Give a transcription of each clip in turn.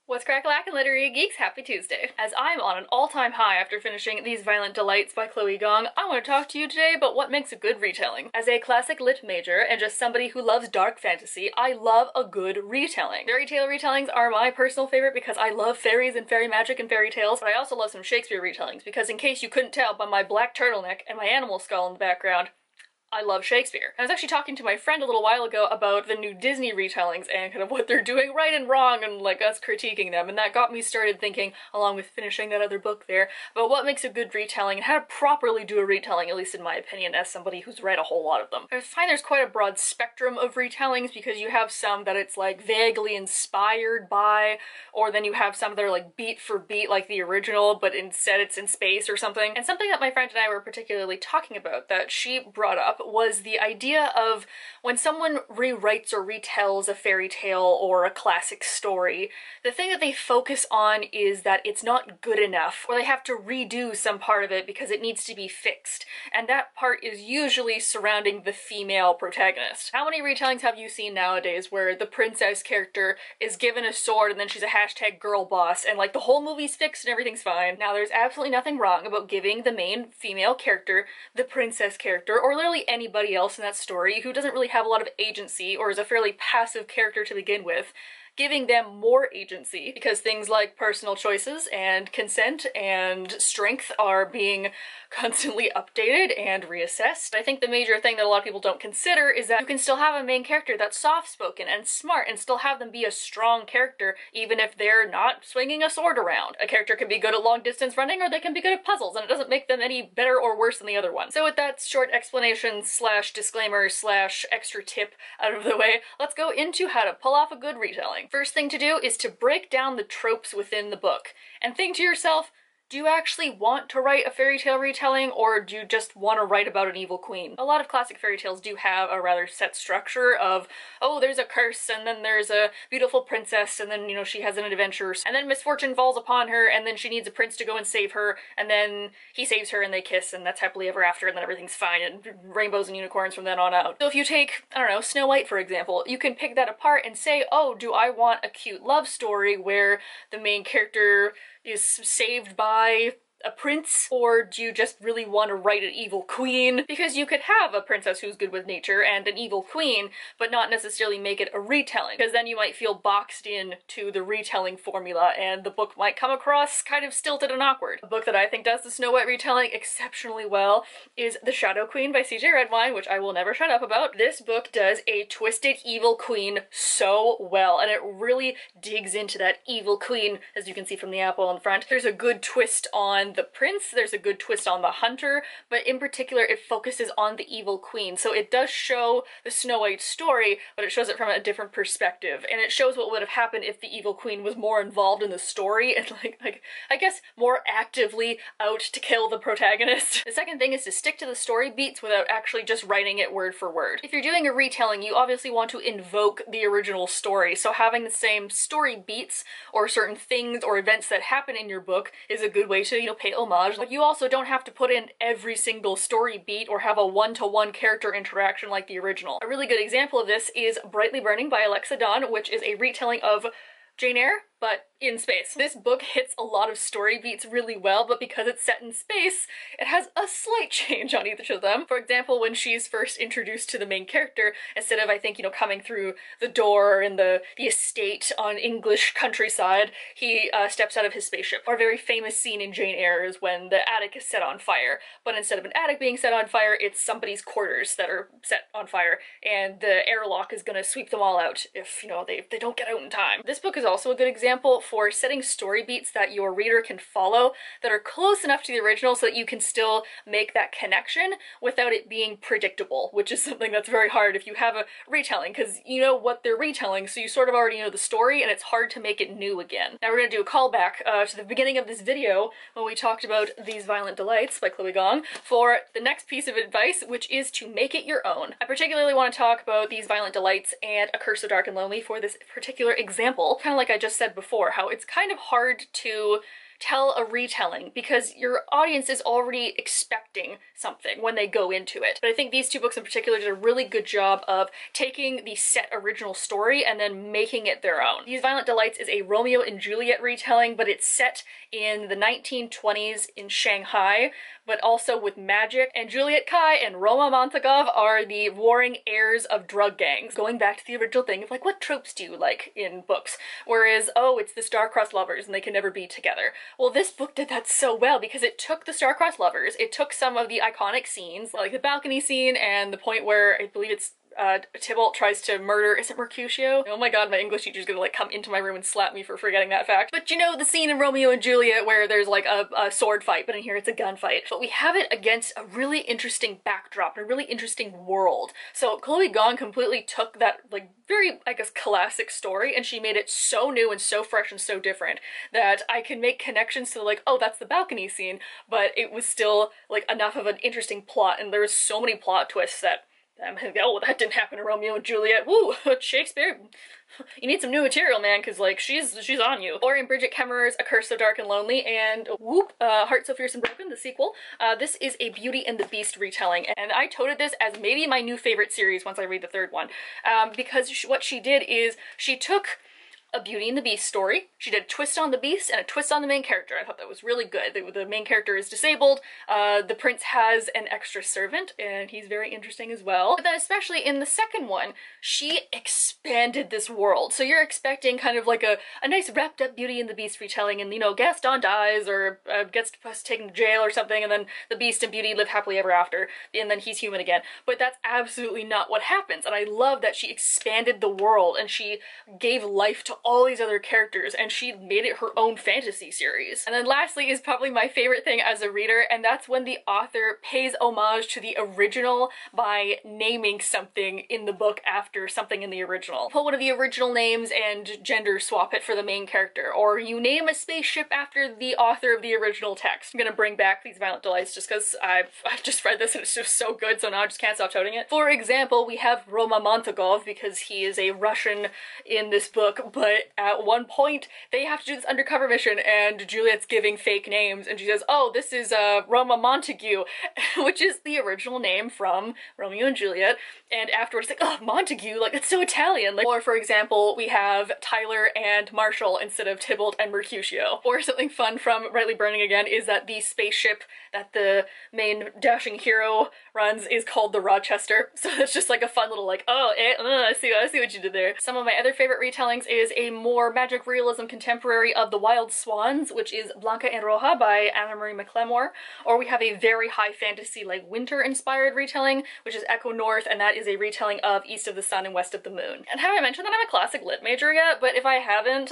What's crack-a-lack and literary geeks? Happy Tuesday. As I'm on an all-time high after finishing These Violent Delights by Chloe Gong, I want to talk to you today about what makes a good retelling. As a classic lit major and just somebody who loves dark fantasy, I love a good retelling. Fairy tale retellings are my personal favorite because I love fairies and fairy magic and fairy tales, but I also love some Shakespeare retellings because in case you couldn't tell by my black turtleneck and my animal skull in the background, I love Shakespeare. I was actually talking to my friend a little while ago about the new Disney retellings and kind of what they're doing right and wrong and like us critiquing them, and that got me started thinking, along with finishing that other book there, about what makes a good retelling and how to properly do a retelling, at least in my opinion, as somebody who's read a whole lot of them. I find there's quite a broad spectrum of retellings because you have some that it's like vaguely inspired by, or then you have some that are like beat for beat like the original, but instead it's in space or something. And something that my friend and I were particularly talking about that she brought up was the idea of when someone rewrites or retells a fairy tale or a classic story, the thing that they focus on is that it's not good enough, or they have to redo some part of it because it needs to be fixed. And that part is usually surrounding the female protagonist. How many retellings have you seen nowadays where the princess character is given a sword and then she's a hashtag girl boss and like the whole movie's fixed and everything's fine? Now there's absolutely nothing wrong about giving the main female character the princess character, or literally anybody else in that story who doesn't really have a lot of agency or is a fairly passive character to begin with, giving them more agency, because things like personal choices and consent and strength are being constantly updated and reassessed. I think the major thing that a lot of people don't consider is that you can still have a main character that's soft-spoken and smart and still have them be a strong character even if they're not swinging a sword around. A character can be good at long-distance running or they can be good at puzzles, and it doesn't make them any better or worse than the other one. So with that short explanation slash disclaimer slash extra tip out of the way, let's go into how to pull off a good retelling. First thing to do is to break down the tropes within the book and think to yourself, do you actually want to write a fairy tale retelling, or do you just want to write about an evil queen? A lot of classic fairy tales do have a rather set structure of, oh, there's a curse, and then there's a beautiful princess, and then, you know, she has an adventure, and then misfortune falls upon her, and then she needs a prince to go and save her, and then he saves her and they kiss, and that's happily ever after, and then everything's fine, and rainbows and unicorns from then on out. So if you take, I don't know, Snow White, for example, you can pick that apart and say, oh, do I want a cute love story where the main character is saved by a prince, or do you just really want to write an evil queen? Because you could have a princess who's good with nature and an evil queen, but not necessarily make it a retelling, because then you might feel boxed in to the retelling formula and the book might come across kind of stilted and awkward. A book that I think does the Snow White retelling exceptionally well is The Shadow Queen by CJ Redwine, which I will never shut up about. This book does a twisted evil queen so well, and it really digs into that evil queen, as you can see from the apple on the front. There's a good twist on the prince, there's a good twist on the hunter, but in particular it focuses on the evil queen. So it does show the Snow White story, but it shows it from a different perspective, and it shows what would have happened if the evil queen was more involved in the story and like I guess more actively out to kill the protagonist. The second thing is to stick to the story beats without actually just writing it word for word. If you're doing a retelling, you obviously want to invoke the original story, so having the same story beats or certain things or events that happen in your book is a good way to, you know, pay homage, but you also don't have to put in every single story beat or have a one-to-one character interaction like the original. A really good example of this is Brightly Burning by Alexa Dawn, which is a retelling of Jane Eyre, but in space. This book hits a lot of story beats really well, but because it's set in space, it has a slight change on each of them. For example, when she's first introduced to the main character, instead of, I think, you know, coming through the door in the estate on English countryside, he steps out of his spaceship. Or a very famous scene in Jane Eyre is when the attic is set on fire, but instead of an attic being set on fire, it's somebody's quarters that are set on fire, and the airlock is gonna sweep them all out if, you know, they don't get out in time. This book is also a good example for setting story beats that your reader can follow that are close enough to the original so that you can still make that connection without it being predictable, which is something that's very hard if you have a retelling, because you know what they're retelling, so you sort of already know the story and it's hard to make it new again. Now we're gonna do a callback to the beginning of this video when we talked about These Violent Delights by Chloe Gong for the next piece of advice, which is to make it your own. I particularly want to talk about These Violent Delights and A Curse So Dark and Lonely for this particular example. Kind of like I just said before, how it's kind of hard to tell a retelling because your audience is already expecting something when they go into it. But I think these two books in particular did a really good job of taking the set original story and then making it their own. These Violent Delights is a Romeo and Juliet retelling, but it's set in the 1920s in Shanghai, but also with magic, and Juliet Kai and Roma Montagov are the warring heirs of drug gangs. Going back to the original thing of like, what tropes do you like in books? Whereas, oh, it's the star-crossed lovers and they can never be together. Well, this book did that so well because it took the star-crossed lovers, it took some of the iconic scenes, like the balcony scene and the point where I believe it's Tybalt tries to murder, is it Mercutio? Oh my god, my English teacher's gonna like come into my room and slap me for forgetting that fact. But you know, the scene in Romeo and Juliet where there's like a sword fight, but in here it's a gunfight. But we have it against a really interesting backdrop, a really interesting world. So Chloe Gong completely took that like very, I guess, classic story and she made it so new and so fresh and so different that I can make connections to like, oh, that's the balcony scene, but it was still like enough of an interesting plot, and there was so many plot twists that oh, that didn't happen to Romeo and Juliet. Woo, Shakespeare, you need some new material, man, because like she's on you. Or in Bridget Kemmerer's A Curse So Dark and Lonely and whoop, Heart So Fierce and Broken, the sequel. This is a Beauty and the Beast retelling, and I toted this as maybe my new favorite series once I read the third one, because what she did is she took a Beauty and the Beast story. She did a twist on the Beast and a twist on the main character. I thought that was really good. The main character is disabled, the prince has an extra servant, and he's very interesting as well. But then especially in the second one, she expanded this world. So you're expecting kind of like a nice wrapped up Beauty and the Beast retelling, and you know, Gaston dies or gets taken to jail or something, and then the Beast and Beauty live happily ever after, and then he's human again. But that's absolutely not what happens, and I love that she expanded the world and she gave life to all these other characters and she made it her own fantasy series. And then lastly is probably my favorite thing as a reader, and that's when the author pays homage to the original by naming something in the book after something in the original. Put one of the original names and gender swap it for the main character, or you name a spaceship after the author of the original text. I'm gonna bring back these Violent Delights just because I've just read this and it's just so good, so now I just can't stop toting it. For example, we have Roma Montagov because he is a Russian in this book, but at one point they have to do this undercover mission and Juliet's giving fake names and she says, oh, this is Roma Montague, which is the original name from Romeo and Juliet, and afterwards like, oh, Montague, like it's so Italian. Like, or for example, we have Tyler and Marshall instead of Tybalt and Mercutio. Or something fun from Brightly Burning again is that the spaceship that the main dashing hero runs is called the Rochester, so it's just like a fun little like, oh, I see what you did there. Some of my other favorite retellings is a more magic realism contemporary of The Wild Swans, which is Blanca and Roja by Anna Marie McLemore, or we have a very high fantasy like winter inspired retelling, which is Echo North, and that is a retelling of East of the Sun and West of the Moon. And have I mentioned that I'm a classic lit major yet? But if I haven't,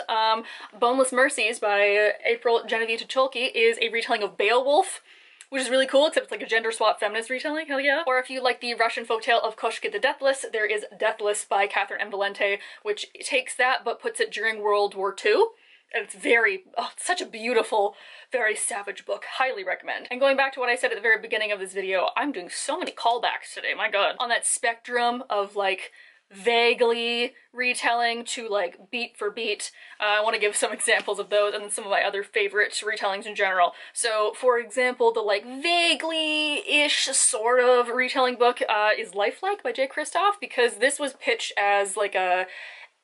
Boneless Mercies by April Genevieve Tucholke is a retelling of Beowulf, which is really cool, except it's like a gender swap feminist retelling, hell yeah. Or if you like the Russian folktale of Koshka the Deathless, there is Deathless by Catherine M. Valente, which takes that but puts it during World War II. And it's very, oh, it's such a beautiful, very savage book. Highly recommend. And going back to what I said at the very beginning of this video, I'm doing so many callbacks today, my god. On that spectrum of like vaguely retelling to like beat for beat. I want to give some examples of those and then some of my other favorite retellings in general. So for example, the like vaguely-ish sort of retelling book is Lifelike by Jay Kristoff, because this was pitched as like a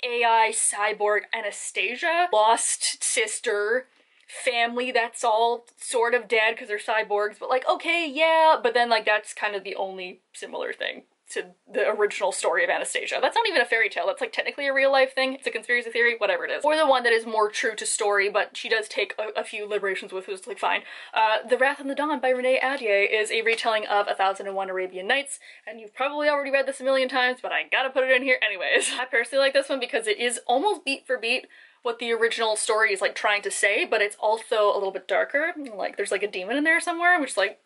AI cyborg Anastasia, lost sister, family that's all sort of dead because they're cyborgs, but like, okay, yeah, but then like that's kind of the only similar thing to the original story of Anastasia. That's not even a fairy tale, that's like technically a real life thing, it's a conspiracy theory, whatever it is. Or the one that is more true to story, but she does take a few liberations with, who's like fine. The Wrath and the Dawn by Renee Ahdieh is a retelling of 1001 Arabian Nights, and you've probably already read this a million times, but I gotta put it in here anyways. I personally like this one because it is almost beat for beat what the original story is like trying to say, but it's also a little bit darker. Like there's like a demon in there somewhere, which like,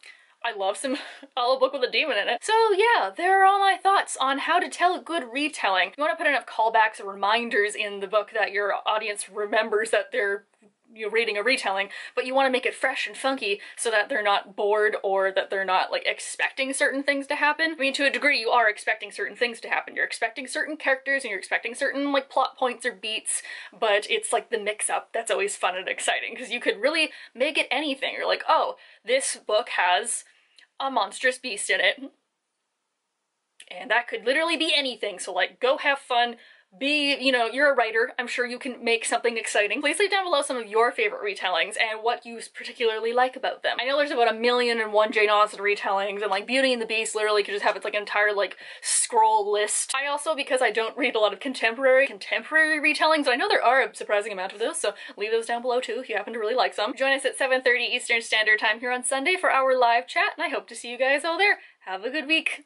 I love some hollow book with a demon in it. So yeah, there are all my thoughts on how to tell a good retelling. You want to put enough callbacks or reminders in the book that your audience remembers that they're you're reading a retelling, but you want to make it fresh and funky so that they're not bored or that they're not like expecting certain things to happen. I mean, to a degree you are expecting certain things to happen. You're expecting certain characters and you're expecting certain like plot points or beats, but it's like the mix-up that's always fun and exciting, because you could really make it anything. You're like, oh, this book has a monstrous beast in it, and that could literally be anything, so like, go have fun. Be, you know, you're a writer, I'm sure you can make something exciting. Please leave down below some of your favorite retellings and what you particularly like about them. I know there's about 1,000,001 Jane Austen retellings, and like Beauty and the Beast literally could just have its like entire like scroll list. I also, because I don't read a lot of contemporary retellings, I know there are a surprising amount of those, so leave those down below too if you happen to really like some. Join us at 7:30 Eastern Standard Time here on Sunday for our live chat, and I hope to see you guys all there. Have a good week.